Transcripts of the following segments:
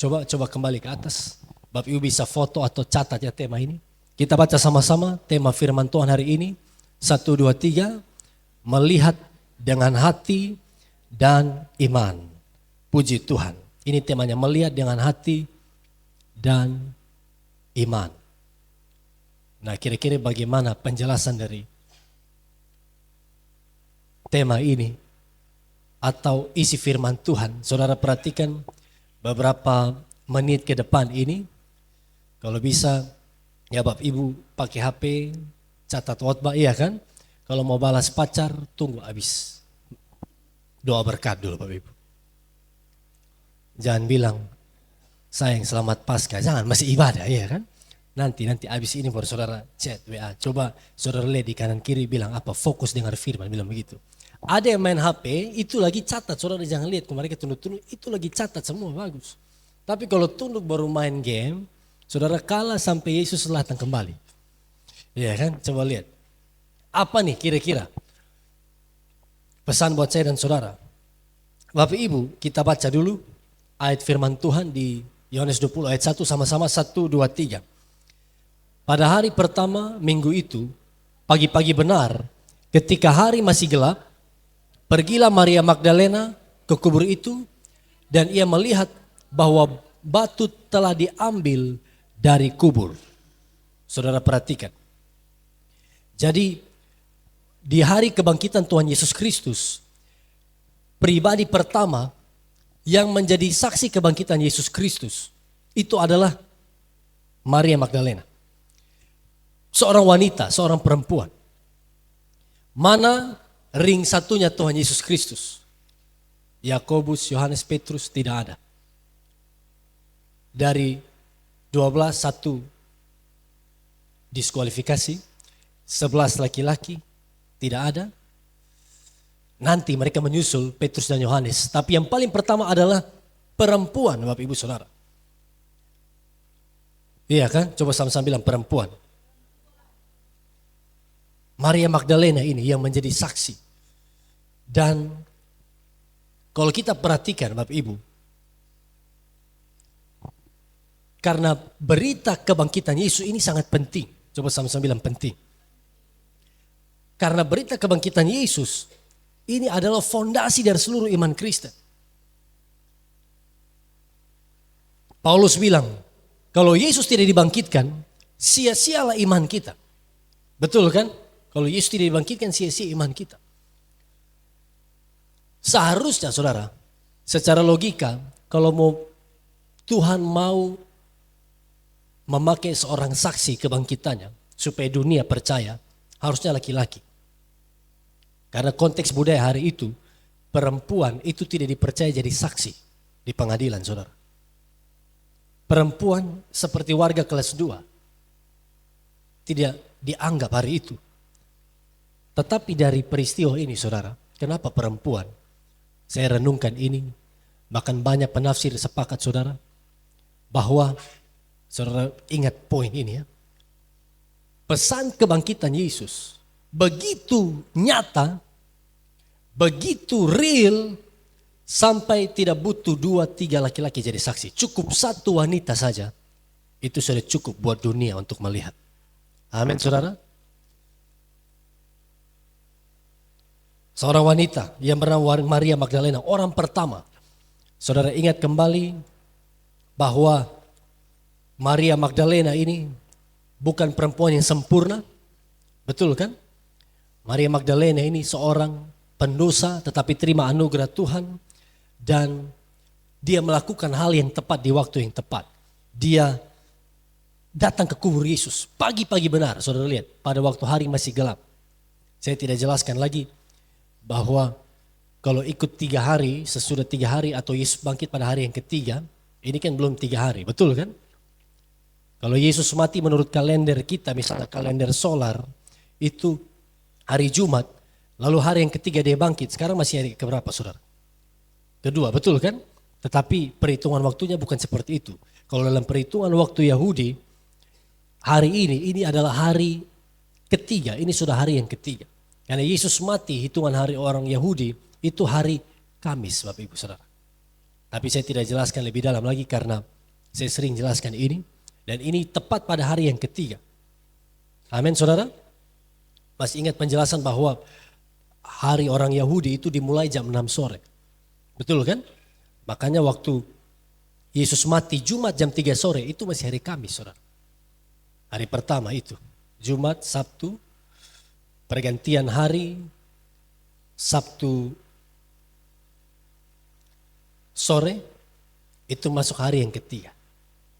Coba kembali ke atas. Bapak Ibu bisa foto atau catat ya tema ini. Kita baca sama-sama tema firman Tuhan hari ini. 1, 2, 3. Melihat dengan hati dan iman. Puji Tuhan. Ini temanya, melihat dengan hati dan iman. Nah, kira-kira bagaimana penjelasan dari tema ini atau isi firman Tuhan? Saudara perhatikan beberapa menit ke depan ini. Kalau bisa ya Bapak Ibu pakai HP, catat khotbah, iya kan? Kalau mau balas pacar, tunggu habis. Doa berkat dulu Bapak Ibu. Jangan bilang, sayang selamat Paskah, jangan, masih ibadah, iya kan? Nanti habis ini baru saudara chat WA. Coba saudara lihat di kanan kiri bilang apa, fokus dengar firman, bilang begitu. Ada yang main HP, itu lagi catat, saudara jangan lihat kemarin tunduk-tunduk, itu lagi catat semua, bagus. Tapi kalau tunduk baru main game, saudara kalah sampai Yesus datang kembali. Iya kan, coba lihat. Apa nih kira-kira pesan buat saya dan saudara? Bapak Ibu, kita baca dulu ayat firman Tuhan di Yohanes 20 ayat 1 sama-sama, 1, 2, 3. Pada hari pertama minggu itu, pagi-pagi benar, ketika hari masih gelap, pergilah Maria Magdalena ke kubur itu dan ia melihat bahwa batu telah diambil dari kubur. Saudara perhatikan. Jadi di hari kebangkitan Tuhan Yesus Kristus, pribadi pertama yang menjadi saksi kebangkitan Yesus Kristus itu adalah Maria Magdalena. Seorang wanita, seorang perempuan. Mana ring satunya Tuhan Yesus Kristus? Yakobus, Yohanes, Petrus tidak ada. Dari 12, 1 diskualifikasi, 11 laki-laki tidak ada. Nanti mereka menyusul Petrus dan Yohanes. Tapi yang paling pertama adalah perempuan, Bapak Ibu Saudara. Iya kan? Coba sama-sama bilang perempuan. Maria Magdalena ini yang menjadi saksi. Dan kalau kita perhatikan Bapak Ibu, karena berita kebangkitan Yesus ini sangat penting. Coba sama-sama bilang penting. Karena berita kebangkitan Yesus ini adalah fondasi dari seluruh iman Kristen. Paulus bilang, kalau Yesus tidak dibangkitkan, sia-sialah iman kita. Betul kan? Kalau Yesus tidak dibangkitkan, sia-sia iman kita. Seharusnya saudara, secara logika, kalau Tuhan mau memakai seorang saksi kebangkitannya, supaya dunia percaya, harusnya laki-laki. Karena konteks budaya hari itu, perempuan itu tidak dipercaya jadi saksi di pengadilan saudara. Perempuan seperti warga kelas 2, tidak dianggap hari itu. Tetapi dari peristiwa ini saudara, kenapa perempuan? Saya renungkan ini, bahkan banyak penafsir sepakat saudara, bahwa saudara ingat poin ini ya. Pesan kebangkitan Yesus begitu nyata, begitu real, sampai tidak butuh 2, 3 laki-laki jadi saksi. Cukup 1 wanita saja, itu sudah cukup buat dunia untuk melihat. Amin saudara. Seorang wanita yang bernama Maria Magdalena, orang pertama. Saudara ingat kembali bahwa Maria Magdalena ini bukan perempuan yang sempurna. Betul kan? Maria Magdalena ini seorang pendosa tetapi terima anugerah Tuhan. Dan dia melakukan hal yang tepat di waktu yang tepat. Dia datang ke kubur Yesus. Pagi-pagi benar, saudara lihat. Pada waktu hari masih gelap. Saya tidak jelaskan lagi bahwa kalau ikut 3 hari, sesudah 3 hari atau Yesus bangkit pada hari yang ketiga, ini kan belum 3 hari, betul kan? Kalau Yesus mati menurut kalender kita, misalnya kalender solar, itu hari Jumat, lalu hari yang ketiga dia bangkit, sekarang masih hari keberapa saudara? Kedua, betul kan? Tetapi perhitungan waktunya bukan seperti itu. Kalau dalam perhitungan waktu Yahudi, hari ini adalah hari ketiga, ini sudah hari yang ketiga. Karena Yesus mati, hitungan hari orang Yahudi itu hari Kamis, Bapak Ibu Saudara. Tapi saya tidak jelaskan lebih dalam lagi karena saya sering jelaskan ini. Dan ini tepat pada hari yang ketiga. Amin saudara. Masih ingat penjelasan bahwa hari orang Yahudi itu dimulai jam 6 sore. Betul kan? Makanya waktu Yesus mati Jumat jam 3 sore itu masih hari Kamis saudara. Hari pertama itu. Jumat, Sabtu, pergantian hari, Sabtu sore, itu masuk hari yang ketiga.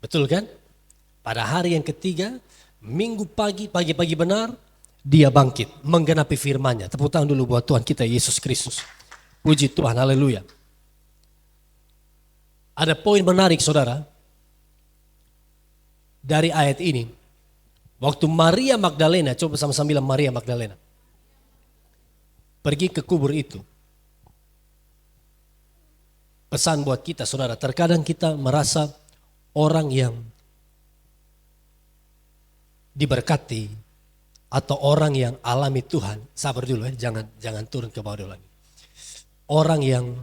Betul kan? Pada hari yang ketiga, Minggu pagi benar, dia bangkit, menggenapi firman-Nya. Tepuk tangan dulu buat Tuhan kita Yesus Kristus. Puji Tuhan, haleluya. Ada poin menarik saudara, dari ayat ini. Waktu Maria Magdalena, coba sama-sama bilang Maria Magdalena, pergi ke kubur itu. Pesan buat kita saudara, terkadang kita merasa orang yang diberkati atau orang yang alami Tuhan, sabar dulu ya, jangan turun ke bawah dulu lagi. Orang yang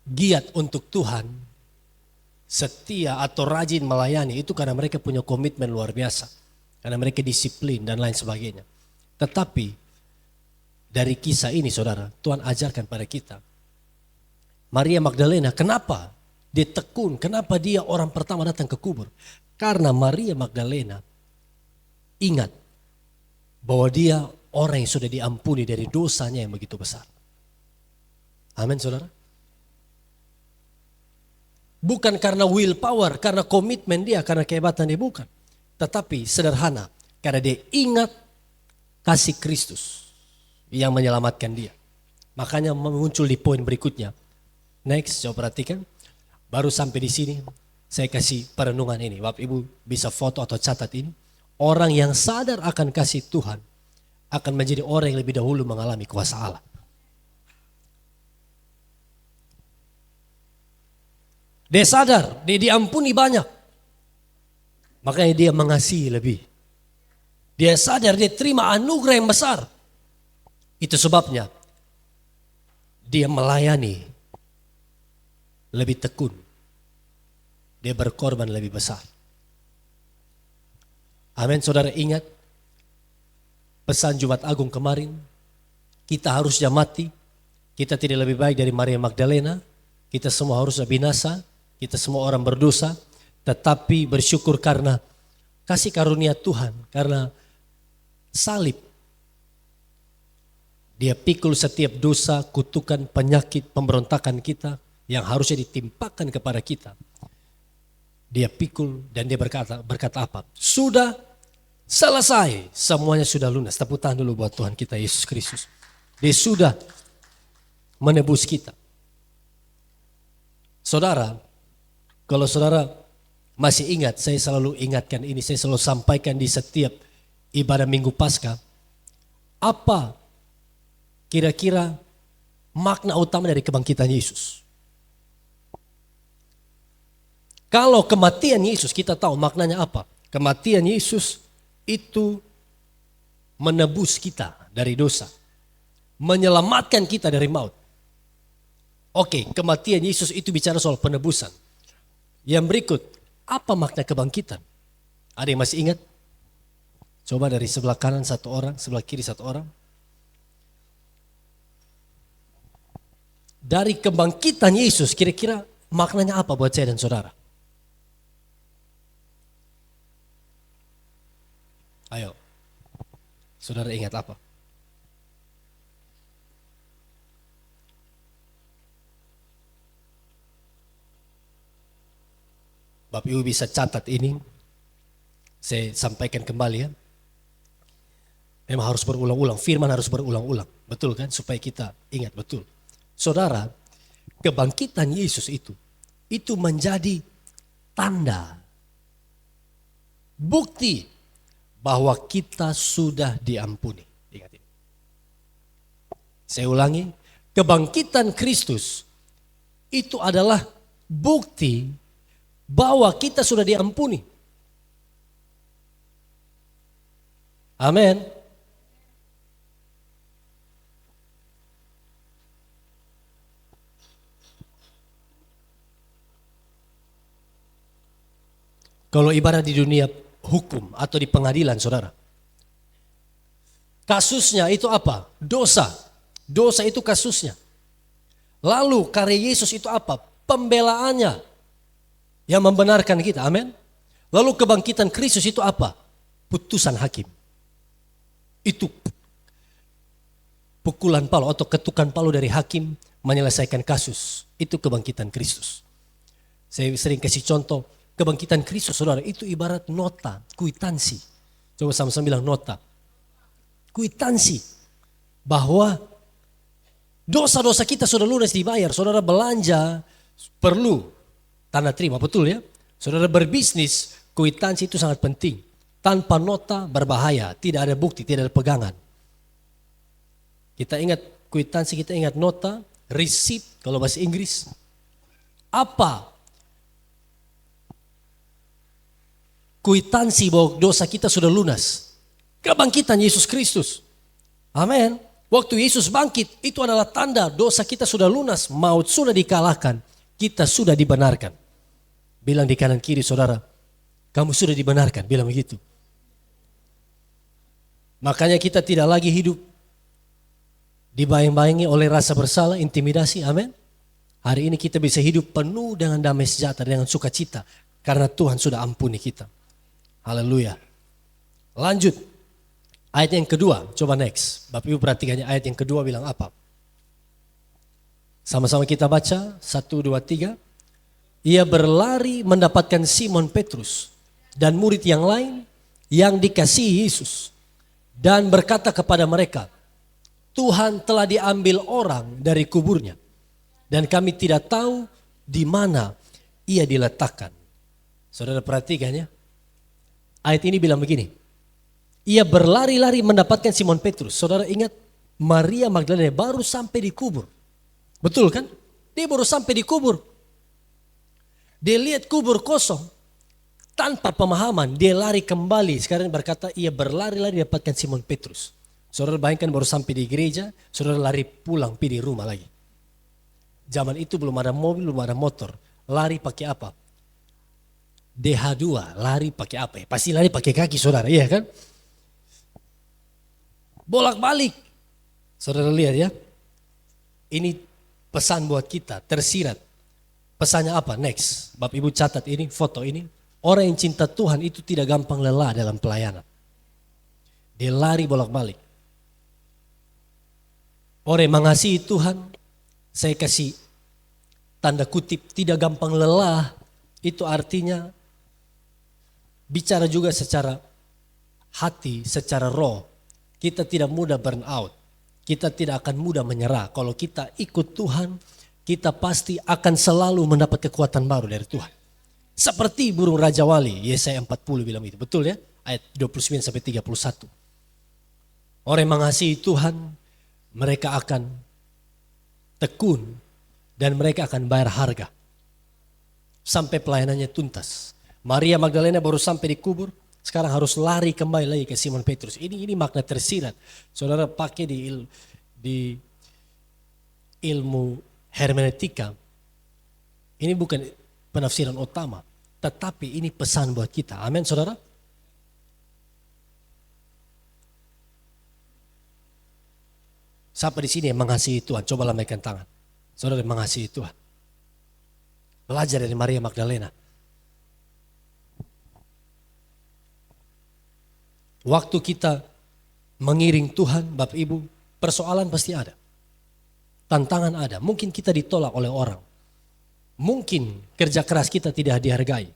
giat untuk Tuhan, setia atau rajin melayani itu karena mereka punya komitmen luar biasa, karena mereka disiplin dan lain sebagainya. Tetapi dari kisah ini saudara, Tuhan ajarkan pada kita. Maria Magdalena, kenapa dia tekun? Kenapa dia orang pertama datang ke kubur? Karena Maria Magdalena ingat bahwa dia orang yang sudah diampuni dari dosanya yang begitu besar. Amin saudara. Bukan karena willpower, karena komitmen dia, karena kehebatan dia, bukan. Tetapi sederhana, karena dia ingat kasih Kristus yang menyelamatkan dia. Makanya muncul di poin berikutnya. Next, coba perhatikan. Baru sampai di sini, saya kasih perenungan ini. Bapak Ibu bisa foto atau catat ini. Orang yang sadar akan kasih Tuhan akan menjadi orang yang lebih dahulu mengalami kuasa Allah. Dia sadar, dia diampuni banyak. Makanya dia mengasihi lebih. Dia sadar, dia terima anugerah yang besar. Itu sebabnya dia melayani lebih tekun. Dia berkorban lebih besar. Amin, saudara ingat pesan Jumat Agung kemarin. Kita harusnya mati. Kita tidak lebih baik dari Maria Magdalena. Kita semua harusnya binasa. Kita semua orang berdosa. Tetapi bersyukur karena kasih karunia Tuhan. Karena salib. Dia pikul setiap dosa, kutukan, penyakit, pemberontakan kita yang harusnya ditimpakan kepada kita. Dia pikul dan dia berkata apa? Sudah selesai, semuanya sudah lunas. Tepuk tangan dulu buat Tuhan kita Yesus Kristus. Dia sudah menebus kita. Saudara, kalau saudara masih ingat, saya selalu ingatkan ini, saya selalu sampaikan di setiap ibadah Minggu Paskah. Apa kira-kira makna utama dari kebangkitan Yesus? Kalau kematian Yesus kita tahu maknanya apa? Kematian Yesus itu menebus kita dari dosa. Menyelamatkan kita dari maut. Oke, kematian Yesus itu bicara soal penebusan. Yang berikut, apa makna kebangkitan? Ada yang masih ingat? Coba dari sebelah kanan satu orang, sebelah kiri satu orang. Dari kebangkitan Yesus kira-kira maknanya apa buat saya dan saudara? Ayo, saudara ingat apa? Bapak Ibu bisa catat ini, saya sampaikan kembali ya. Memang harus berulang-ulang, firman harus berulang-ulang, betul kan? Supaya kita ingat betul. Saudara, kebangkitan Yesus itu menjadi tanda, bukti bahwa kita sudah diampuni. Ingat ini. Saya ulangi, kebangkitan Kristus itu adalah bukti bahwa kita sudah diampuni. Amin. Kalau ibarat di dunia hukum atau di pengadilan, saudara. Kasusnya itu apa? Dosa. Dosa itu kasusnya. Lalu karya Yesus itu apa? Pembelaannya yang membenarkan kita. Amin. Lalu kebangkitan Kristus itu apa? Putusan hakim. Itu pukulan palu atau ketukan palu dari hakim menyelesaikan kasus. Itu kebangkitan Kristus. Saya sering kasih contoh, kebangkitan Kristus, saudara, itu ibarat nota, kuitansi. Coba sama-sama bilang nota. Kuitansi. Bahwa dosa-dosa kita sudah lunas dibayar. Saudara belanja perlu tanda terima, betul ya? Saudara berbisnis, kuitansi itu sangat penting. Tanpa nota berbahaya, tidak ada bukti, tidak ada pegangan. Kita ingat kuitansi, kita ingat nota, receipt kalau bahasa Inggris. Apa kuitansi bahwa dosa kita sudah lunas? Kebangkitan Yesus Kristus. Amin. Waktu Yesus bangkit, itu adalah tanda dosa kita sudah lunas, maut sudah dikalahkan, kita sudah dibenarkan. Bilang di kanan kiri saudara, kamu sudah dibenarkan, bilang begitu. Makanya kita tidak lagi hidup dibayang-bayangi oleh rasa bersalah, intimidasi, amin. Hari ini kita bisa hidup penuh dengan damai sejahtera, dengan sukacita, karena Tuhan sudah ampuni kita. Haleluya. Lanjut, ayat yang kedua, coba next. Bapak Ibu perhatikannya ayat yang kedua bilang apa? Sama-sama kita baca, 1, 2, 3. Ia berlari mendapatkan Simon Petrus dan murid yang lain yang dikasihi Yesus. Dan berkata kepada mereka, Tuhan telah diambil orang dari kuburnya. Dan kami tidak tahu di mana ia diletakkan. Saudara perhatikan ya. Ayat ini bilang begini. Ia berlari-lari mendapatkan Simon Petrus. Saudara ingat Maria Magdalena baru sampai di kubur. Betul kan? Dia baru sampai di kubur. Dia lihat kubur kosong. Tanpa pemahaman dia lari kembali. Sekarang berkata ia berlari-lari dapatkan Simon Petrus. Saudara bayangkan baru sampai di gereja, saudara lari pulang pergi di rumah lagi. Zaman itu belum ada mobil, belum ada motor. Lari pakai apa? DH2, lari pakai apa ya? Pasti lari pakai kaki saudara, iya kan? Bolak-balik. Saudara lihat ya. Ini pesan buat kita, tersirat. Pesannya apa? Next. Bapak Ibu catat ini, foto ini. Orang yang cinta Tuhan itu tidak gampang lelah dalam pelayanan. Dia lari bolak-balik. Orang yang mengasihi Tuhan, saya kasih tanda kutip, tidak gampang lelah. Itu artinya bicara juga secara hati, secara roh. Kita tidak mudah burn out. Kita tidak akan mudah menyerah. Kalau kita ikut Tuhan, kita pasti akan selalu mendapat kekuatan baru dari Tuhan. Seperti burung Raja Wali, Yesaya 40 bilang itu. Betul ya? Ayat 29 sampai 31. Orang yang mengasihi Tuhan, mereka akan tekun dan mereka akan bayar harga. Sampai pelayanannya tuntas. Maria Magdalena baru sampai di kubur, sekarang harus lari kembali lagi ke Simon Petrus. Ini makna tersirat. Saudara pakai di ilmu hermeneutika. Ini bukan penafsiran utama, tetapi ini pesan buat kita. Amin, saudara. Siapa di sini yang mengasihi Tuhan? Coba lambaikan tangan. Saudara yang mengasihi Tuhan. Belajar dari Maria Magdalena. Waktu kita mengiring Tuhan, Bapak Ibu, persoalan pasti ada. Tantangan ada. Mungkin kita ditolak oleh orang. Mungkin kerja keras kita tidak dihargai.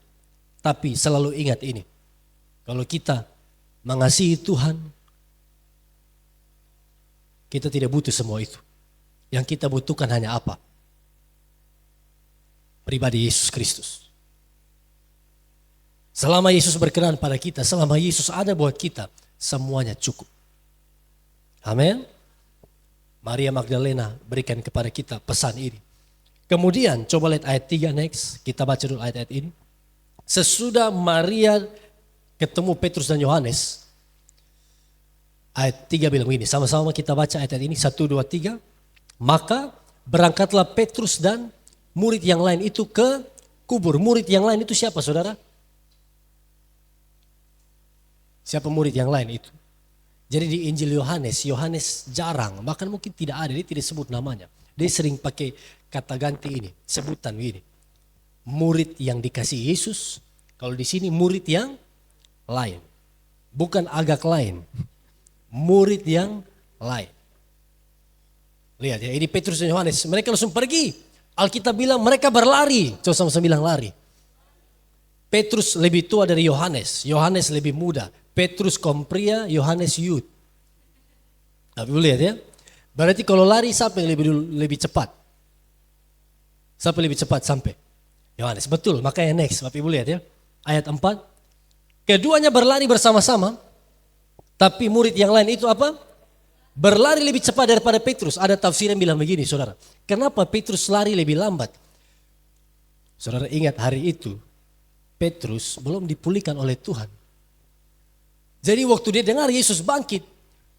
Tapi selalu ingat ini. Kalau kita mengasihi Tuhan, kita tidak butuh semua itu. Yang kita butuhkan hanya apa? Pribadi Yesus Kristus. Selama Yesus berkenan pada kita, selama Yesus ada buat kita, semuanya cukup. Amin. Maria Magdalena berikan kepada kita pesan ini. Kemudian coba lihat ayat 3 next. Kita baca dulu ayat-ayat ini. Sesudah Maria ketemu Petrus dan Yohanes. Ayat 3 bilang ini. Sama-sama kita baca ayat ini. 1, 2, 3. Maka berangkatlah Petrus dan murid yang lain itu ke kubur. Murid yang lain itu siapa saudara? Siapa murid yang lain itu? Jadi di Injil Yohanes, Yohanes jarang, bahkan mungkin tidak ada, dia tidak sebut namanya. Dia sering pakai kata ganti ini, sebutan ini. Murid yang dikasih Yesus, kalau di sini murid yang lain. Bukan agak lain, murid yang lain. Lihat ya, ini Petrus dan Yohanes, mereka langsung pergi. Alkitab bilang mereka berlari, coba sama-sama bilang lari. Petrus lebih tua dari Yohanes, Yohanes lebih muda. Petrus kaum pria, Yohanes youth. Tapi lihat ya, berarti kalau lari siapa yang lebih cepat? Siapa lebih cepat sampai? Yohanes, betul, makanya next, Bapak Ibu lihat ya. Ayat 4, keduanya berlari bersama-sama, tapi murid yang lain itu apa? Berlari lebih cepat daripada Petrus. Ada tafsir yang bilang begini, saudara. Kenapa Petrus lari lebih lambat? Saudara ingat hari itu, Petrus belum dipulihkan oleh Tuhan. Jadi waktu dia dengar Yesus bangkit,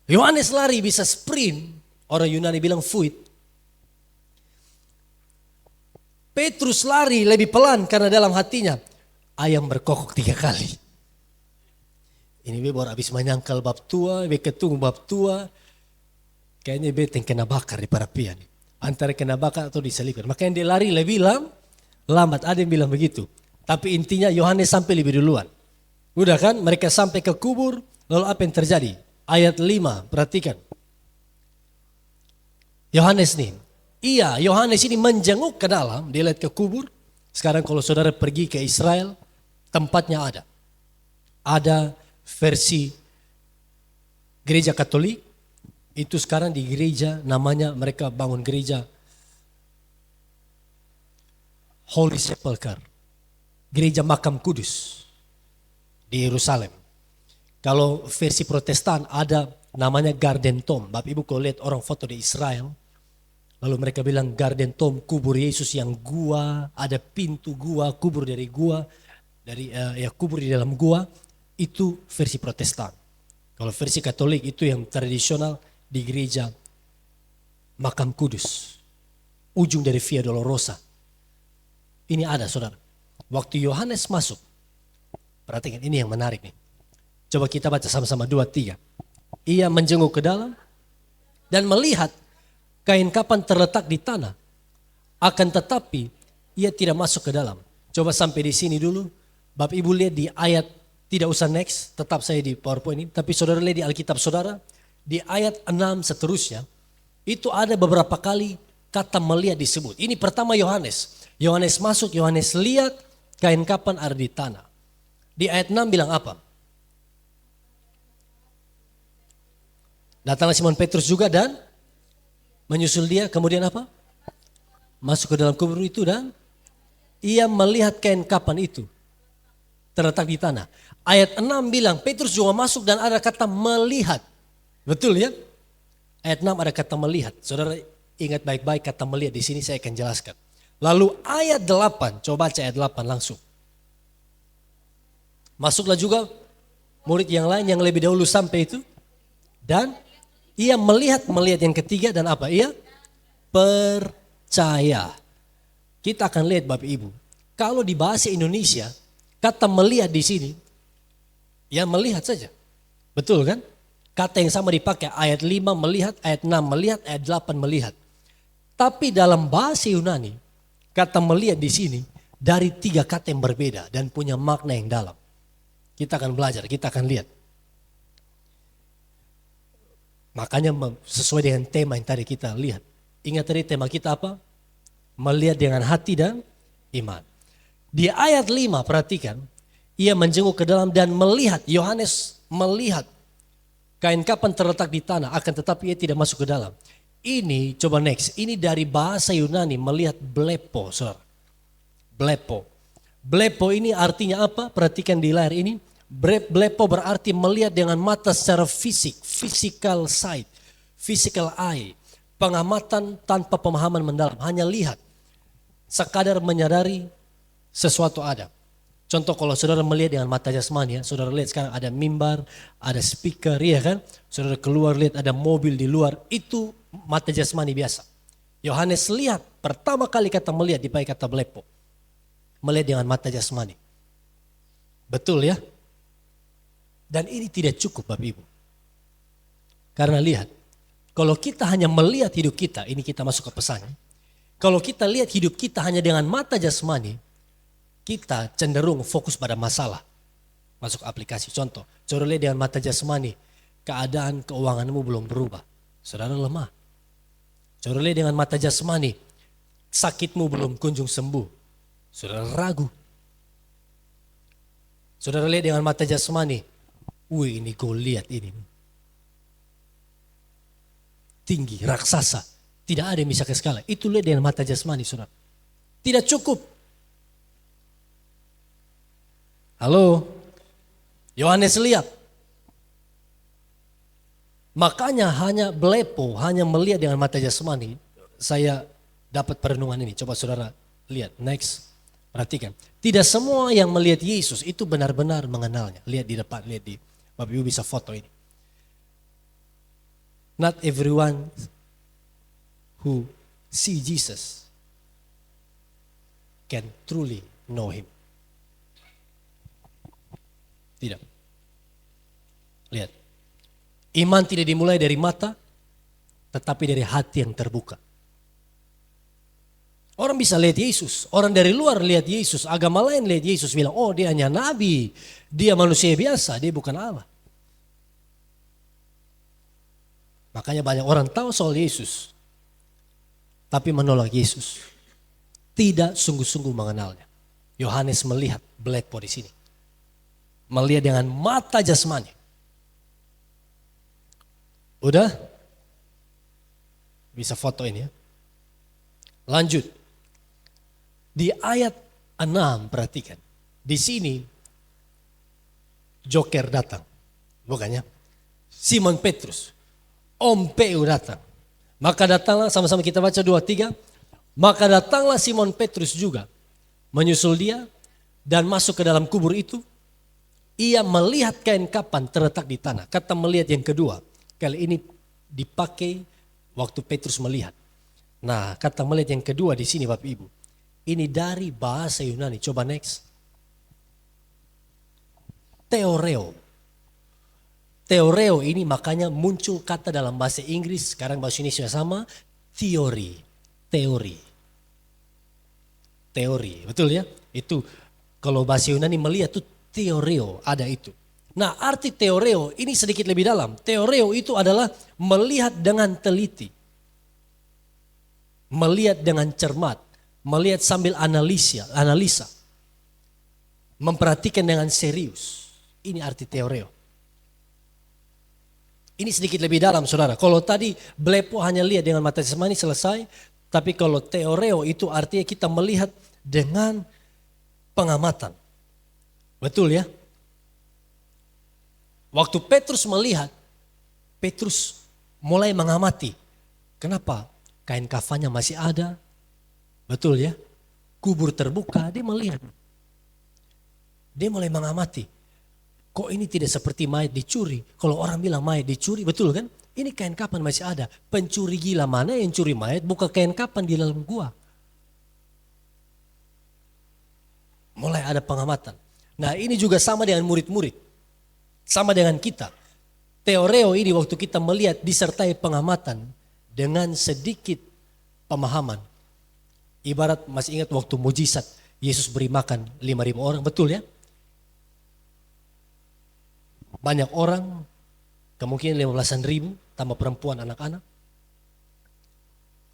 Yohanes lari bisa sprint. Orang Yunani bilang fuit. Petrus lari lebih pelan karena dalam hatinya, ayam berkokok 3 kali. Ini baru habis menyangkal bab tua, ketung bab tua. Kayaknya beteng kena bakar di parapian. Antara kena bakar atau diselipkan. Makanya dia lari lebih lambat. Ada yang bilang begitu. Tapi intinya Yohanes sampai lebih duluan. Udah kan, mereka sampai ke kubur, lalu apa yang terjadi? Ayat 5, perhatikan. Yohanes nih, Yohanes ini menjenguk ke dalam, dia lihat ke kubur. Sekarang kalau saudara pergi ke Israel, tempatnya ada. Ada versi gereja Katolik, itu sekarang di gereja, namanya mereka bangun gereja Holy Sepulchre, gereja makam kudus. Di Yerusalem. Kalau versi Protestan ada namanya Garden Tomb. Bapak Ibu kalau lihat orang foto di Israel, lalu mereka bilang Garden Tomb, kubur Yesus yang gua, ada pintu gua, kubur dari gua, kubur di dalam gua, itu versi Protestan. Kalau versi Katolik itu yang tradisional di gereja makam kudus, ujung dari Via Dolorosa. Ini ada saudara. Waktu Yohanes masuk, perhatikan ini yang menarik nih. Coba kita baca sama-sama 2-3. Ia menjenguk ke dalam dan melihat kain kapan terletak di tanah. Akan tetapi ia tidak masuk ke dalam. Coba sampai di sini dulu. Bapak Ibu lihat di ayat, tidak usah next, tetap saya di PowerPoint ini. Tapi saudara lihat di Alkitab saudara, di ayat 6 seterusnya, itu ada beberapa kali kata melihat disebut. Ini pertama Yohanes. Yohanes masuk, Yohanes lihat kain kapan ada di tanah. Di ayat 6 bilang apa? Datanglah Simon Petrus juga dan menyusul dia. Kemudian apa? Masuk ke dalam kubur itu dan ia melihat kain kapan itu terletak di tanah. Ayat 6 bilang Petrus juga masuk dan ada kata melihat. Betul ya? Ayat 6 ada kata melihat. Saudara ingat baik-baik kata melihat di sini saya akan jelaskan. Lalu ayat 8, coba baca ayat 8 langsung. Masuklah juga murid yang lain yang lebih dahulu sampai itu. Dan ia melihat yang ketiga dan apa? Ia percaya. Kita akan lihat Bapak Ibu. Kalau di bahasa Indonesia, kata melihat di sini, ya melihat saja. Betul kan? Kata yang sama dipakai ayat 5 melihat, ayat 6 melihat, ayat 8 melihat. Tapi dalam bahasa Yunani, kata melihat di sini dari 3 kata yang berbeda dan punya makna yang dalam. Kita akan belajar, kita akan lihat. Makanya sesuai dengan tema yang tadi kita lihat. Ingat tadi tema kita apa? Melihat dengan hati dan iman. Di ayat 5 perhatikan. Ia menjenguk ke dalam dan melihat. Yohanes melihat. Kain kapan terletak di tanah. Akan tetapi ia tidak masuk ke dalam. Ini coba next. Ini dari bahasa Yunani melihat blepo. Saudara. Blepo. Blepo ini artinya apa? Perhatikan di layar ini. Blepo berarti melihat dengan mata secara fisik. Physical sight. Physical eye. Pengamatan tanpa pemahaman mendalam. Hanya lihat. Sekadar menyadari sesuatu ada. Contoh kalau saudara melihat dengan mata jasmani ya. Saudara lihat sekarang ada mimbar, ada speaker ya kan. Saudara keluar lihat ada mobil di luar. Itu mata jasmani biasa. Yohanes lihat pertama kali kata melihat dipakai kata blepo. Melihat dengan mata jasmani. Betul ya. Dan ini tidak cukup Bapak Ibu. Karena lihat, kalau kita hanya melihat hidup kita, ini kita masuk ke pesannya. Kalau kita lihat hidup kita hanya dengan mata jasmani, kita cenderung fokus pada masalah. Masuk aplikasi, contoh, saudara lihat dengan mata jasmani, keadaan keuanganmu belum berubah, saudara lemah. Saudara lihat dengan mata jasmani, sakitmu belum kunjung sembuh, saudara ragu. Saudara lihat dengan mata jasmani, wih ini Goliat ini. Tinggi, raksasa. Tidak ada yang bisa ke skala. Itu lihat dengan mata jasmani, saudara. Tidak cukup. Halo? Yohanes lihat. Makanya hanya belepo, hanya melihat dengan mata jasmani. Saya dapat perenungan ini. Coba saudara lihat. Next. Perhatikan. Tidak semua yang melihat Yesus itu benar-benar mengenalnya. Lihat di depan, lihat di. Bapak Ibu bisa foto ini. Not everyone who see Jesus can truly know him. Tidak. Lihat. Iman tidak dimulai dari mata, tetapi dari hati yang terbuka. Orang bisa lihat Yesus. Orang dari luar lihat Yesus. Agama lain lihat Yesus bilang, oh dia hanya nabi. Dia manusia biasa, dia bukan Allah. Makanya banyak orang tahu soal Yesus. Tapi menolak Yesus. Tidak sungguh-sungguh mengenalnya. Yohanes melihat belepo di sini. Melihat dengan mata jasmani. Udah? Bisa foto ini ya. Lanjut. Di ayat 6 perhatikan. Di sini Joker datang. Bukannya? Simon Petrus. Om Peu datang. Maka datanglah, sama-sama kita baca 2-3. Maka datanglah Simon Petrus juga. Menyusul dia dan masuk ke dalam kubur itu. Ia melihat kain kapan terletak di tanah. Kata melihat yang kedua. Kali ini dipakai waktu Petrus melihat. Nah, kata melihat yang kedua di sini Bapak Ibu. Ini dari bahasa Yunani. Coba next. Theoreo. Theoreo ini makanya muncul kata dalam bahasa Inggris, sekarang bahasa Indonesia sama, teori. Teori, betul ya? Itu kalau bahasa Yunani melihat itu theoreo, ada itu. Nah arti theoreo ini sedikit lebih dalam. Theoreo itu adalah melihat dengan teliti. Melihat dengan cermat. Melihat sambil analisa. Memperhatikan dengan serius. Ini arti theoreo. Ini sedikit lebih dalam saudara. Kalau tadi belepo hanya lihat dengan mata jasmani selesai. Tapi kalau theoreo itu artinya kita melihat dengan pengamatan. Betul ya? Waktu Petrus melihat, Petrus mulai mengamati. Kenapa? Kain kafannya masih ada. Betul ya? Kubur terbuka, dia melihat. Dia mulai mengamati. Kok ini tidak seperti mayat dicuri? Kalau orang bilang mayat dicuri, betul kan? Ini kain kapan masih ada. Pencuri gila mana yang curi mayat buka kain kapan di dalam gua. Mulai ada pengamatan. Nah ini juga sama dengan murid-murid. Sama dengan kita. Theoreo ini waktu kita melihat disertai pengamatan dengan sedikit pemahaman. Ibarat masih ingat waktu mujizat Yesus beri makan 5.000 orang, betul ya? Banyak orang, kemungkinan 15.000 tambah perempuan anak-anak.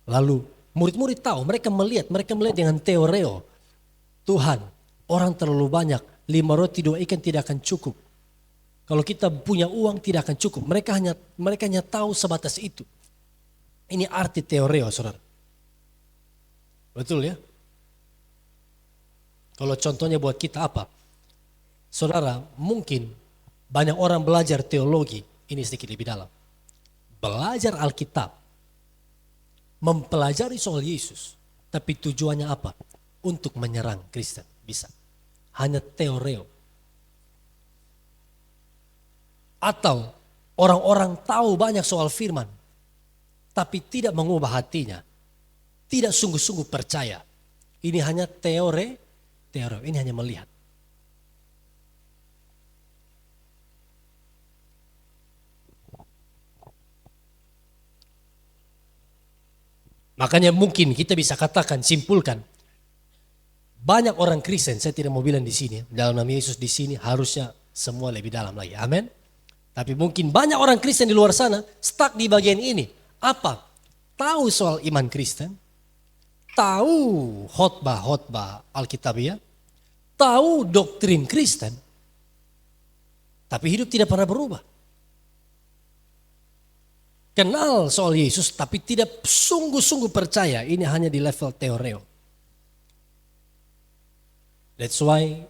Lalu murid-murid tahu, mereka melihat dengan teoreo. Tuhan, orang terlalu banyak, 5 roti 2 ikan tidak akan cukup. Kalau kita punya uang tidak akan cukup. Mereka hanya tahu sebatas itu. Ini arti teoreo saudara. Betul ya? Kalau contohnya buat kita apa? Saudara mungkin banyak orang belajar teologi, ini sedikit lebih dalam. Belajar Alkitab, mempelajari soal Yesus, tapi tujuannya apa? Untuk menyerang Kristen, bisa. Hanya teoreo. Atau orang-orang tahu banyak soal firman, tapi tidak mengubah hatinya. Tidak sungguh-sungguh percaya. Ini hanya teori, ini hanya melihat. Makanya mungkin kita bisa katakan, simpulkan, banyak orang Kristen, saya tidak mau bilang di sini, dalam nama Yesus di sini harusnya semua lebih dalam lagi. Amin. Tapi mungkin banyak orang Kristen di luar sana stuck di bagian ini. Apa? Tahu soal iman Kristen, tahu khotbah Alkitabiah, tahu doktrin Kristen, tapi hidup tidak pernah berubah. Kenal soal Yesus tapi tidak sungguh-sungguh percaya, ini hanya di level teoreo. That's why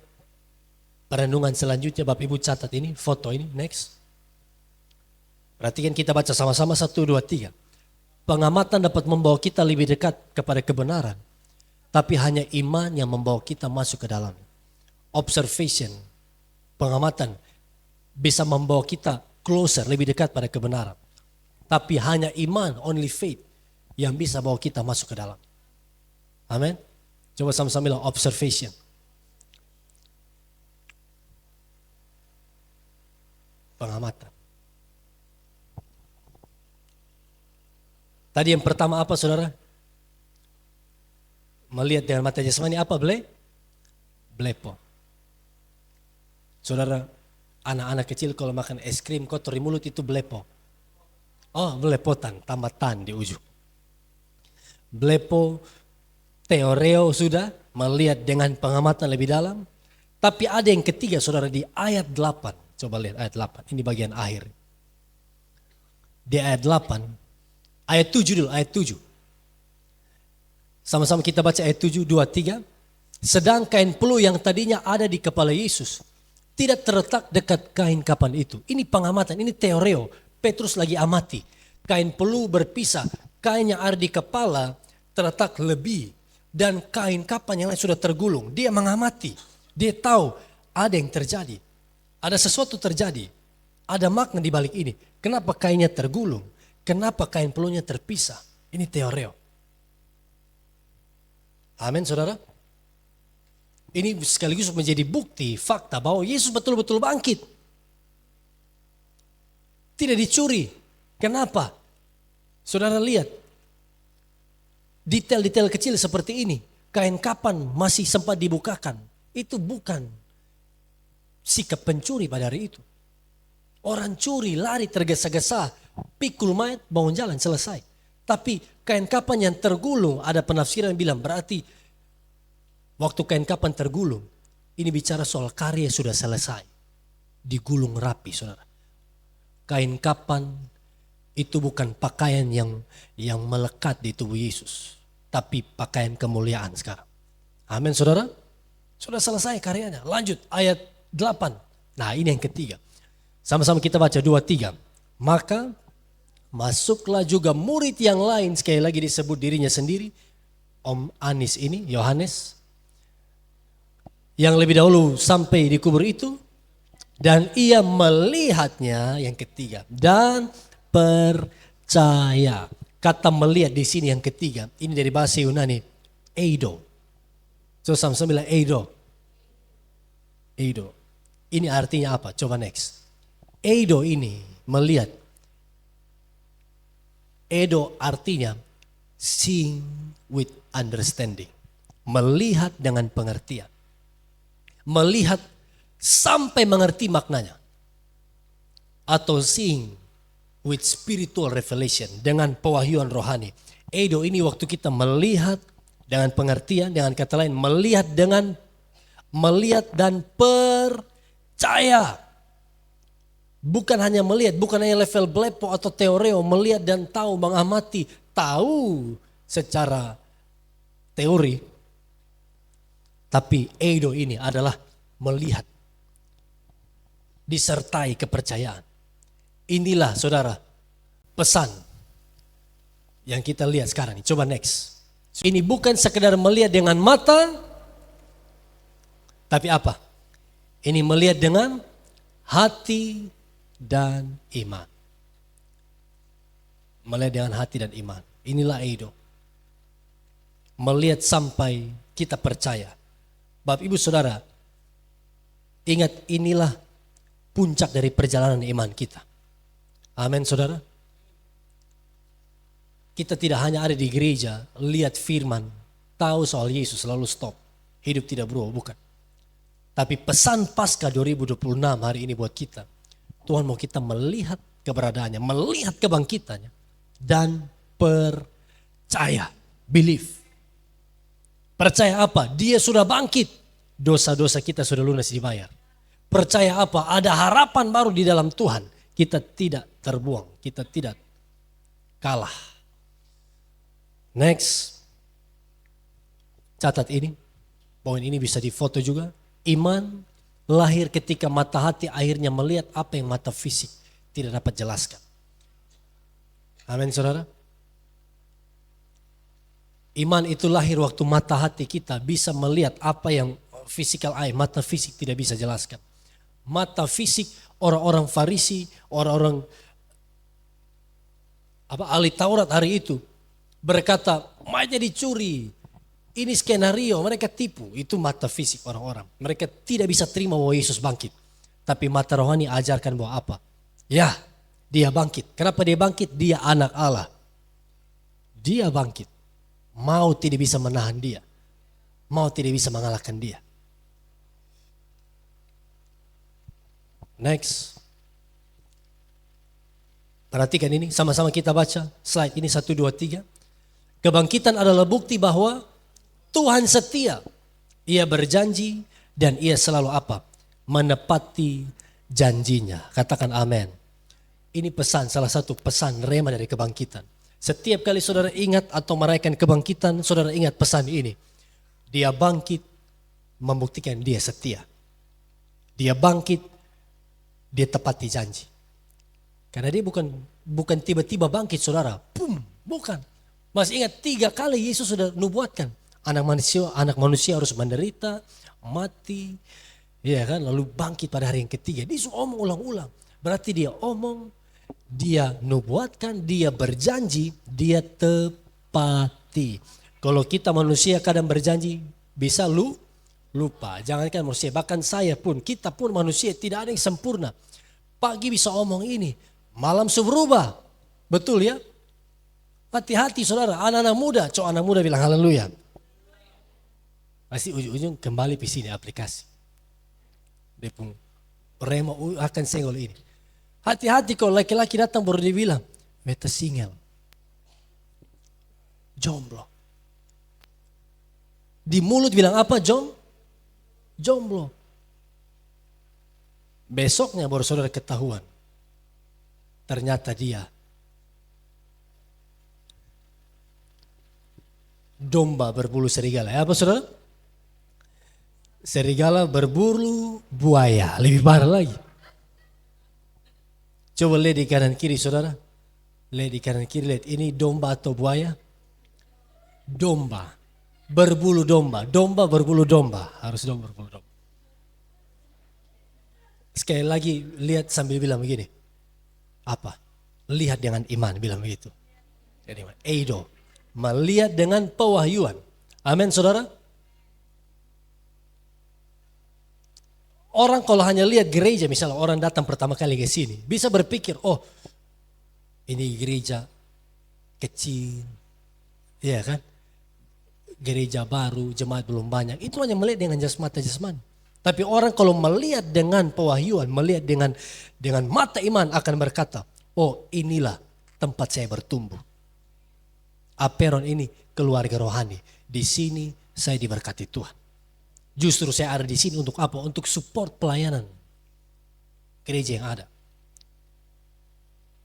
perenungan selanjutnya Bapak Ibu catat ini, foto ini, next. Perhatikan, kita baca sama-sama 1, 2, 3. Pengamatan dapat membawa kita lebih dekat kepada kebenaran, tapi hanya iman yang membawa kita masuk ke dalam. Observation, pengamatan bisa membawa kita closer, lebih dekat pada kebenaran. Tapi hanya iman, only faith, yang bisa bawa kita masuk ke dalam. Amin. Coba sama-sama bilang observation. Pengamatan. Tadi yang pertama apa saudara? Melihat dengan mata jasmani apa blepo. Saudara, anak-anak kecil kalau makan es krim kotor di mulut itu blepo. Oh, belepotan, tambah tan di ujung. Blepo, teoreo sudah, melihat dengan pengamatan lebih dalam. Tapi ada yang ketiga saudara di ayat 8. Coba lihat ayat 8, ini bagian akhir. Di ayat 8, ayat 7 dulu, ayat 7. Sama-sama kita baca ayat 7, 2, 3. Sedang kain peluh yang tadinya ada di kepala Yesus tidak terletak dekat kain kapan itu. Ini pengamatan, ini teoreo. Petrus lagi amati. Kain peluh berpisah, kain yang ada di kepala terletak lebih. Dan kain kapan yang lain sudah tergulung. Dia mengamati, dia tahu ada yang terjadi. Ada sesuatu terjadi, ada makna di balik ini. Kenapa kainnya tergulung? Kenapa kain peluhnya terpisah? Ini teoreo. Amin saudara. Ini sekaligus menjadi bukti, fakta bahwa Yesus betul-betul bangkit. Tidak dicuri. Kenapa? Saudara lihat, detail-detail kecil seperti ini. Kain kapan masih sempat dibukakan. Itu bukan sikap pencuri pada hari itu. Orang curi, lari tergesa-gesa, pikul mayat, bangun jalan, selesai. Tapi kain kapan yang tergulung, ada penafsiran yang bilang berarti waktu kain kapan tergulung, ini bicara soal karya sudah selesai. Digulung rapi saudara. Kain kapan itu bukan pakaian yang melekat di tubuh Yesus. Tapi pakaian kemuliaan sekarang. Amin saudara. Sudah selesai karyanya. Lanjut ayat 8. Nah ini yang ketiga. Sama-sama kita baca 2, 3. Maka masuklah juga murid yang lain. Sekali lagi disebut dirinya sendiri. Om Anis ini, Yohanes. Yang lebih dahulu sampai di kubur itu. Dan ia melihatnya, yang ketiga, dan percaya. Kata melihat di sini yang ketiga, ini dari bahasa Yunani, eido. So sama-sama bilang eido. Eido. Ini artinya apa? Coba next. Eido ini melihat. Eido artinya seeing with understanding. Melihat dengan pengertian. Melihat sampai mengerti maknanya. Atau seeing with spiritual revelation, dengan pewahyuan rohani. Eido ini waktu kita melihat dengan pengertian, dengan kata lain melihat dan percaya. Bukan hanya melihat, bukan hanya level blepo atau teoreo, melihat dan tahu, mengamati, tahu secara teori. Tapi eido ini adalah melihat disertai kepercayaan. Inilah saudara pesan yang kita lihat sekarang ini. Coba next. Ini bukan sekedar melihat dengan mata, tapi apa? Ini melihat dengan hati dan iman. Melihat dengan hati dan iman. Inilah eido. Melihat sampai kita percaya. Bapak Ibu Saudara, ingat inilah puncak dari perjalanan iman kita. Amin saudara. kita tidak hanya ada di gereja, lihat firman, tahu soal Yesus lalu stop. Hidup tidak berubah, bukan. Tapi pesan Paskah 2026 hari ini buat kita. Tuhan mau kita melihat keberadaannya, melihat kebangkitannya. Dan percaya, believe. Percaya apa? Dia sudah bangkit. Dosa-dosa kita sudah lunas dibayar. Percaya apa? Ada harapan baru di dalam Tuhan. Kita tidak terbuang, kita tidak kalah. Next. Catat ini. Poin ini bisa difoto juga. Iman lahir ketika mata hati akhirnya melihat apa yang mata fisik tidak dapat jelaskan. Amin saudara. Iman itu lahir waktu mata hati kita bisa melihat apa yang physical eye, mata fisik tidak bisa jelaskan. Mata fisik orang-orang Farisi, orang-orang ahli Taurat hari itu berkata, mayatnya dicuri. Ini skenario, mereka tipu. Itu mata fisik orang-orang. Mereka tidak bisa terima bahwa Yesus bangkit. Tapi mata rohani ajarkan bahwa apa? Ya, dia bangkit. Kenapa dia bangkit? Dia anak Allah. Dia bangkit. Mau tidak bisa menahan dia. Mau tidak bisa mengalahkan dia. Next. Perhatikan ini, sama-sama kita baca. Slide ini 1, 2, 3. Kebangkitan adalah bukti bahwa Tuhan setia. Ia berjanji dan ia selalu apa? Menepati janjinya. Katakan amin. Ini pesan, salah satu pesan rema dari kebangkitan. Setiap kali saudara ingat atau merayakan kebangkitan, saudara ingat pesan ini. Dia bangkit, membuktikan dia setia. Dia bangkit, dia tepati janji. Karena dia bukan tiba-tiba bangkit saudara. Pum, bukan. Masih ingat 3 kali Yesus sudah nubuatkan. Anak manusia harus menderita, mati, ya kan, lalu bangkit pada hari yang ketiga. Dia sudah omong ulang-ulang. Berarti dia omong, dia nubuatkan, dia berjanji, dia tepati. Kalau kita manusia kadang berjanji, bisa lupa. Jangankan manusia, bahkan saya pun, kita pun manusia tidak ada yang sempurna. Pagi bisa omong ini, malam sudah berubah. Betul ya? Hati-hati saudara, anak-anak muda, anak muda bilang haleluya. Pasti ujung-ujung kembali ke sini aplikasi. Dia pun rema akan senggol ini. Hati-hati kalau laki-laki datang baru dia bilang, beta single. Jomblo. Di mulut bilang apa jomblo. Besoknya baru saudara ketahuan. Ternyata dia domba berbulu serigala. Apa saudara? Serigala berburu buaya. Lebih parah lagi. Coba lihat di kanan kiri saudara. Lihat di kanan kiri. Lihat ini domba atau buaya. Domba. Berbulu domba. Domba berbulu domba. Harus domba berbulu domba. Sekali lagi lihat sambil bilang begini. Apa? Lihat dengan iman. Bilang begitu. Jadi eido. Melihat dengan pewahyuan. Amin saudara. Orang kalau hanya lihat gereja, misalnya orang datang pertama kali ke sini, bisa berpikir, oh ini gereja kecil, ya kan? Gereja baru, jemaat belum banyak. Itu hanya melihat dengan jasmani. Tapi orang kalau melihat dengan pewahyuan, melihat dengan mata iman akan berkata, oh inilah tempat saya bertumbuh. Aperon ini keluarga rohani. Di sini saya diberkati Tuhan. Justru saya ada di sini untuk apa? Untuk support pelayanan gereja yang ada.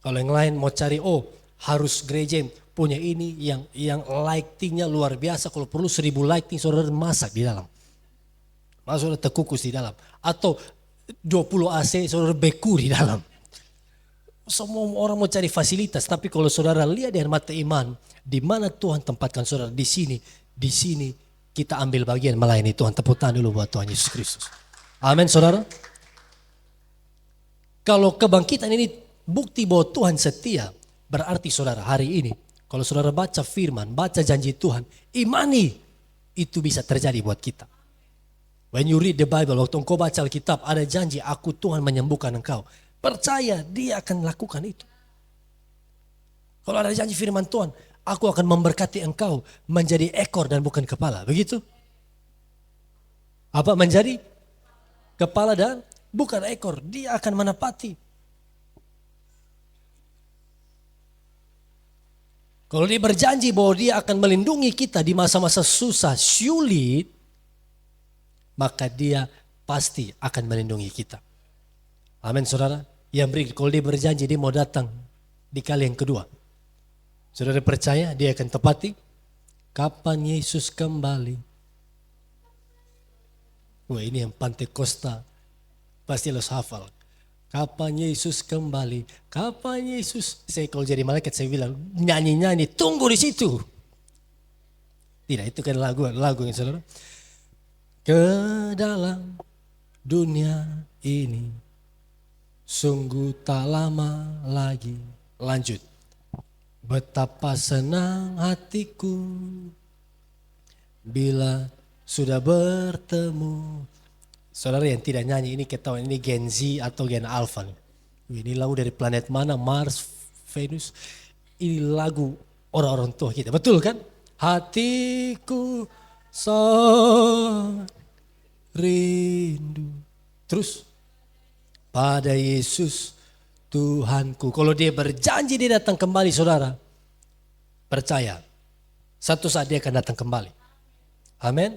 Kalau yang lain mau cari, oh harus gereja punya ini yang lightingnya luar biasa. Kalau perlu 1000 lighting saudara masak di dalam. Saudara terkukus di dalam. Atau 20 AC saudara beku di dalam. Semua orang mau cari fasilitas. Tapi kalau saudara lihat dengan mata iman, di mana Tuhan tempatkan saudara? Di sini kita ambil bagian melayani Tuhan. Tepuk tangan dulu buat Tuhan Yesus Kristus. Amin saudara. Kalau kebangkitan ini bukti bahwa Tuhan setia. Berarti saudara hari ini. Kalau saudara baca firman, baca janji Tuhan. Imani. Itu bisa terjadi buat kita. When you read the Bible, waktu engkau baca Alkitab, ada janji aku Tuhan menyembuhkan engkau. Percaya dia akan lakukan itu. Kalau ada janji firman Tuhan, Aku akan memberkati engkau menjadi ekor dan bukan kepala. Begitu? Apa menjadi kepala dan bukan ekor. Dia akan menepati. Kalau dia berjanji bahwa dia akan melindungi kita di masa-masa susah, sulit, maka dia pasti akan melindungi kita. Amin saudara. Kalau dia berjanji dia mau datang di kali yang kedua. Saudara percaya dia akan tepati? Kapan Yesus kembali? Wah, ini yang Pantekosta pasti harus hafal. Kapan Yesus kembali? Kapan Yesus? Saya kalau jadi malaikat saya bilang nyanyi-nyanyi, tunggu di situ. Tidak, itu kan lagu yang saudara. Ke dalam dunia ini sungguh tak lama lagi. Lanjut. Betapa senang hatiku bila sudah bertemu. Saudara yang tidak nyanyi ini ketahuan ini Gen Z atau Gen Alpha. Ini lagu dari planet mana? Mars, Venus. Ini lagu orang-orang tua kita. Betul kan? Hatiku so rindu. Terus pada Yesus Tuhanku. Kalau dia berjanji dia datang kembali saudara. Percaya. Satu saat dia akan datang kembali. Amin.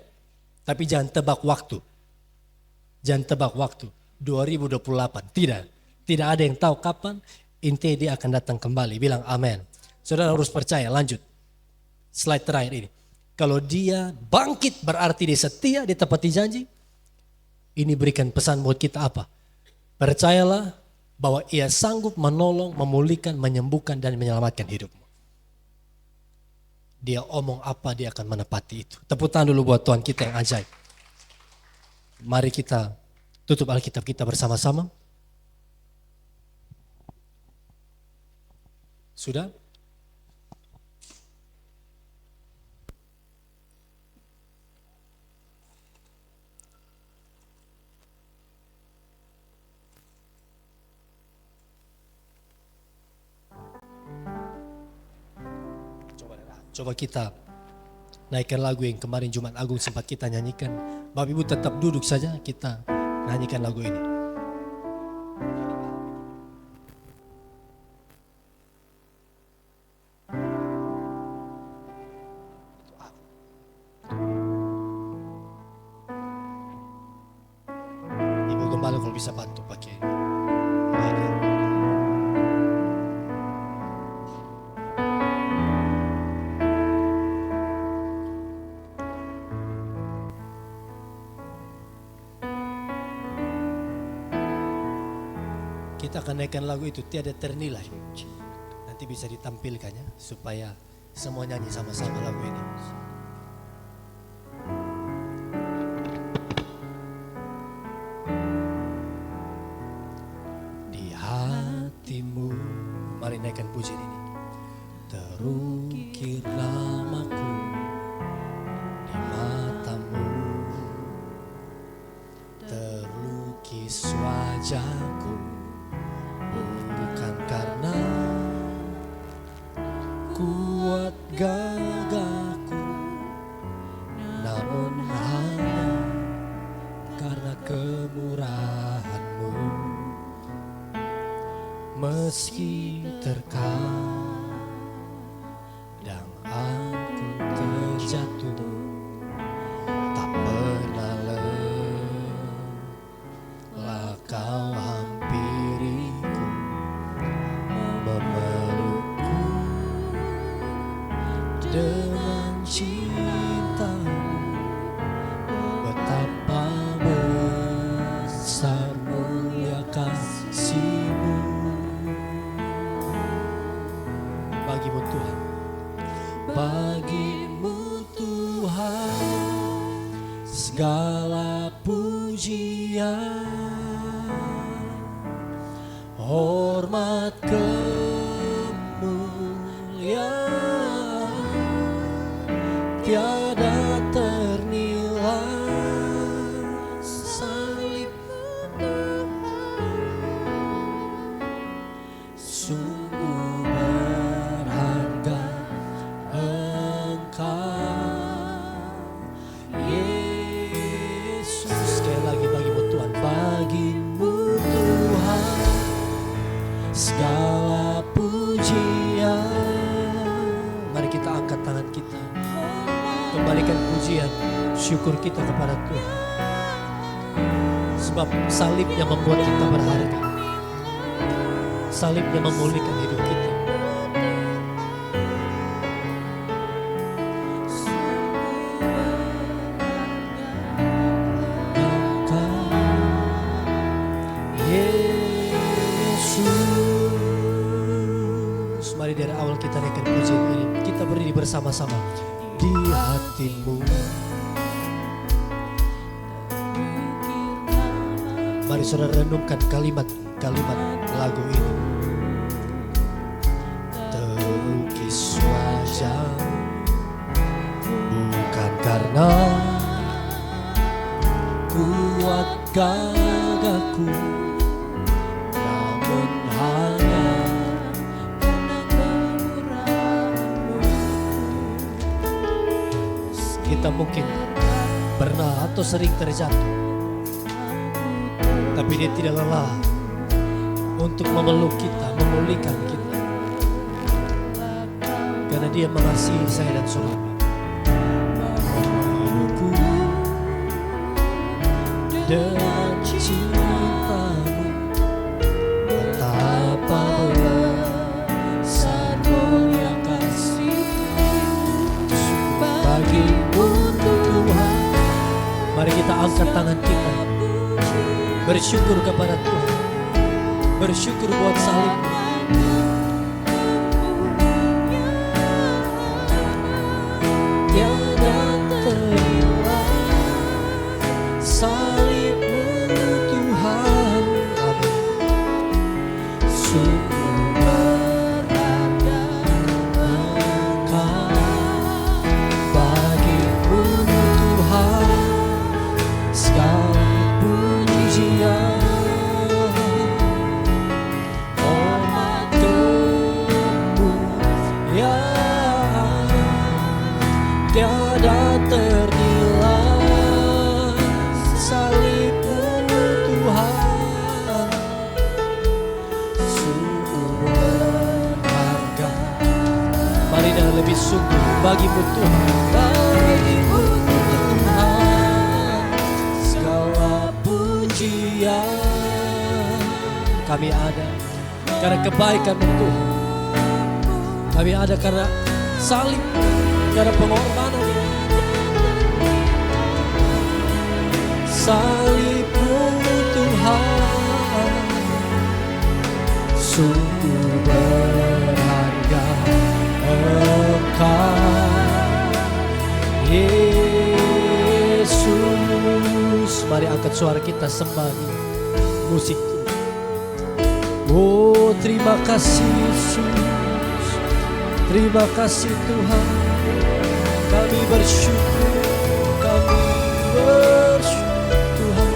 Tapi jangan tebak waktu. Jangan tebak waktu. 2028. Tidak ada yang tahu kapan. Intinya dia akan datang kembali. Bilang amin. Saudara harus percaya. Lanjut. Slide terakhir ini. Kalau dia bangkit berarti dia setia. Dia tepati janji. Ini berikan pesan buat kita apa? Percayalah bahwa ia sanggup menolong, memulihkan, menyembuhkan dan menyelamatkan hidupmu. Dia omong apa dia akan menepati itu. Tepuk tangan dulu buat Tuhan kita yang ajaib. Mari kita tutup Alkitab kita bersama-sama. Sudah? Coba kita naikkan lagu yang kemarin Jumat Agung sempat kita nyanyikan. Bapak Ibu tetap duduk saja, kita nyanyikan lagu ini. Ibu Gembala kalau bisa bantu pakai mic. Kita akan naikkan lagu itu tiada ternilai. Nanti bisa ditampilkannya supaya semua nyanyi sama-sama lagu ini. Di hatimu, mari naikkan pujian ini. Terukir namaku di matamu, terlukis wajahku. Bukan karena kuat gagahku, namun hanya karena kemurahan-Mu. Meski terkadang aku terjatuh, tak pernah lelah Kau hampiriku, memelukku dengan cinta-Mu. Betapa besar mulia kasih-Mu. Bagimu Tuhan, bagimu Tuhan segala pujian, hormat kemuliaan tiada ternilai. Salib sungguh berharga kembalikan pujian, syukur kita kepada Tuhan. Sebab salibnya membuat kita berharga. Salibnya memulihkan hidup kita. Yesus, mari dari awal kita naikkan pujian ini. Kita berdiri bersama-sama. Di hatimu, mari saudara renungkan kalimat-kalimat lagu ini. Terukis wajah bukan karena kuat gagahku, namun hanya kita mungkin pernah atau sering terjatuh, tapi dia tidak lelah untuk memeluk kita, memulihkan kita, karena dia mengasihi saya dan saudara. Hidupku dengan cintamu, betapa besar mulia kasih-Mu bagimu Tuhan. Mari kita angkat tangan kita, bersyukur kepada Tuhan, bersyukur buat salib. Tiada terluai salib-Mu Tuhan. Amin. Sungguh berharga Engkau bagimu Tuhan, segala pujian. Tiada ternilai salib-Mu Tuhan, sungguh berharga. Mari dan lebih sungguh bagimu Tuhan, bagimu Tuhan, segala pujian. Kami ada karena kebaikan Tuhan, kami ada karena salib, karena pengorbanan. Salib-Mu Tuhan, sungguh berharga Engkau Yesus. Mari angkat suara kita sembah musik. Oh, terima kasih Yesus, terima kasih Tuhan. Kami bersyukur, kami bersyukur Tuhan.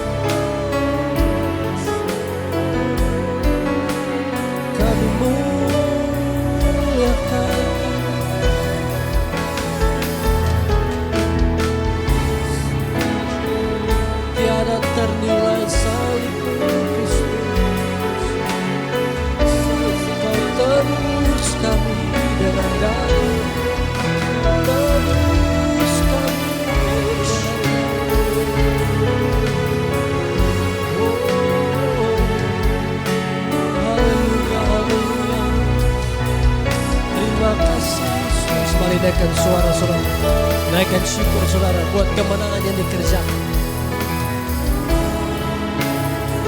Kami muliakan. Tiada ternilai salib-Mu Kristus. Kau tebus kami dengan darah. Terima kasih Yesus. Mari naikkan suara saudara, naikkan syukur saudara buat kemenangan yang dikerjakan.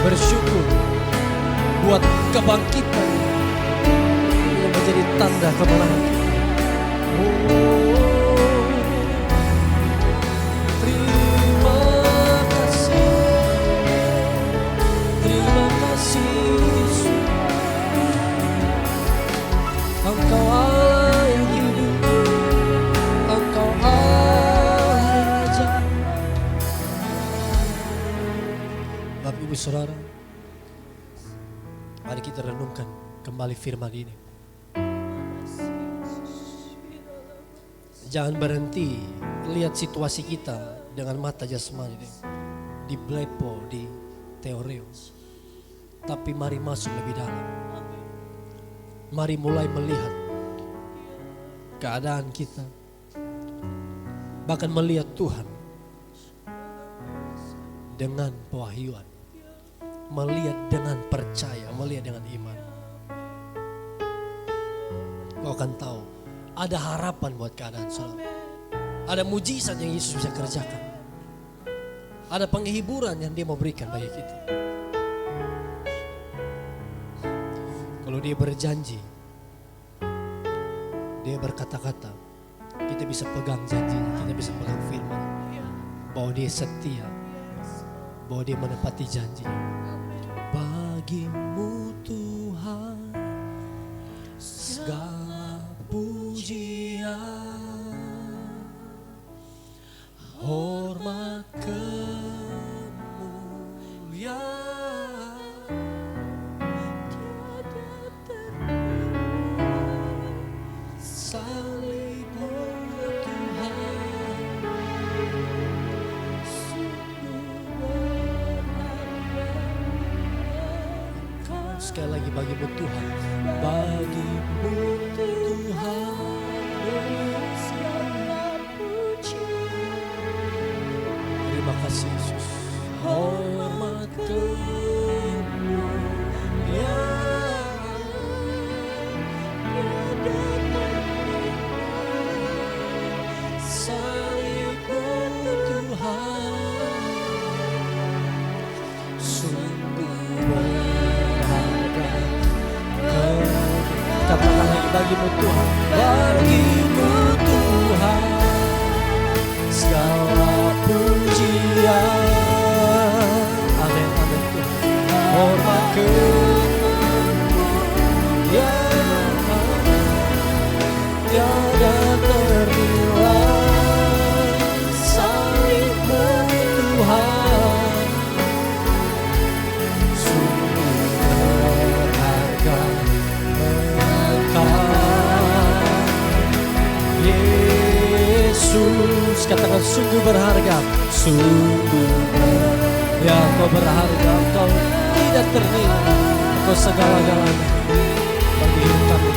Bersyukur buat kebangkitan yang menjadi tanda kemenangan kita. Terima kasih Yesus. Engkau Allah yang hidup, Engkau Allah yang ajaib. Bapak Ibu Saudara, mari kita renungkan kembali firman ini. Jangan berhenti lihat situasi kita dengan mata jasmani, di blepo, di teoreo. Tapi mari masuk lebih dalam. Mari mulai melihat keadaan kita. bahkan melihat Tuhan dengan pewahyuan, melihat dengan percaya, melihat dengan iman. Kau akan tahu ada harapan buat keadaan saudara. Ada mujizat yang Yesus bisa kerjakan. Ada penghiburan yang Dia mau berikan bagi kita. Kalau Dia berjanji, Dia berkata-kata, kita bisa pegang janjinya, kita bisa pegang firman, bahwa Dia setia, bahwa Dia menepati janjinya. Bagimu Tuhan segala pujian, hormat kemuliaan, tiada tandingan, salib-Mu Tuhan, sungguh berharga. Sekali lagi, bagimu Tuhan, bagimu Tuhan segala pujian. Terima kasih Yesus. Hormat kemuliaan, tiada tandingan, salib-Mu Tuhan, sungguh berharga. Katakan lagi, bagimu Tuhan, bagimu Tuhan segala pujian. Amin, amin Tuhan. Hormat kemuliaan, tiada ternilai, salib-Mu Tuhan, sungguh berharga. Yesus, katakan sungguh berharga, sungguh berharga. Ya, Kau berharga, Kau tidak ternilai, Kau segala-galanya bagi hidup kami.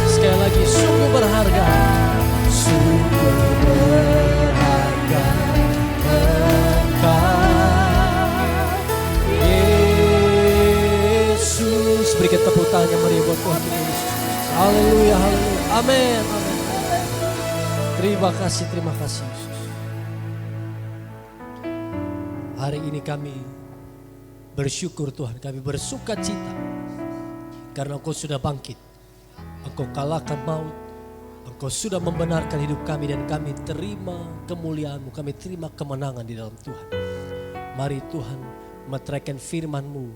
Sekali lagi, sungguh berharga, sungguh berharga Engkau Yesus. Berikan tepuk tangan yang meriah buat Tuhan kita Yesus. Haleluya, haleluya, amin, amin. Terima kasih Yesus. Hari ini kami bersyukur Tuhan, kami bersuka cita karena Engkau sudah bangkit. Engkau kalahkan maut, Engkau sudah membenarkan hidup kami, dan kami terima kemuliaan-Mu, kami terima kemenangan di dalam Tuhan. Mari Tuhan meteraikan firman-Mu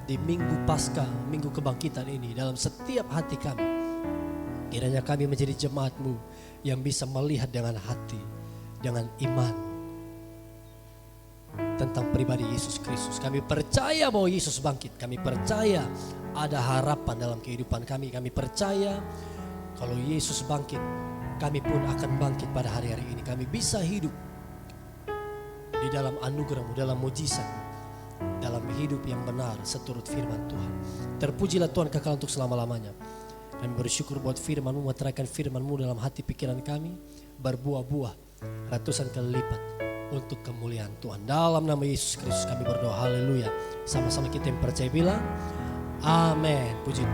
di minggu Paskah, minggu kebangkitan ini dalam setiap hati kami. Kiranya kami menjadi jemaat-Mu yang bisa melihat dengan hati, dengan iman tentang pribadi Yesus Kristus. Kami percaya bahwa Yesus bangkit. Kami percaya ada harapan dalam kehidupan kami. Kami percaya kalau Yesus bangkit, kami pun akan bangkit pada hari-hari ini. Kami bisa hidup di dalam anugerah-Mu, dalam mujizat-Mu, dalam hidup yang benar seturut firman Tuhan. Terpujilah Tuhan kekal untuk selama-lamanya. Kami bersyukur buat firman-Mu, meteraikan firman-Mu dalam hati pikiran kami, berbuah-buah ratusan kali lipat untuk kemuliaan Tuhan. Dalam nama Yesus Kristus kami berdoa, haleluya. Sama-sama kita yang percaya bilang, amin. Puji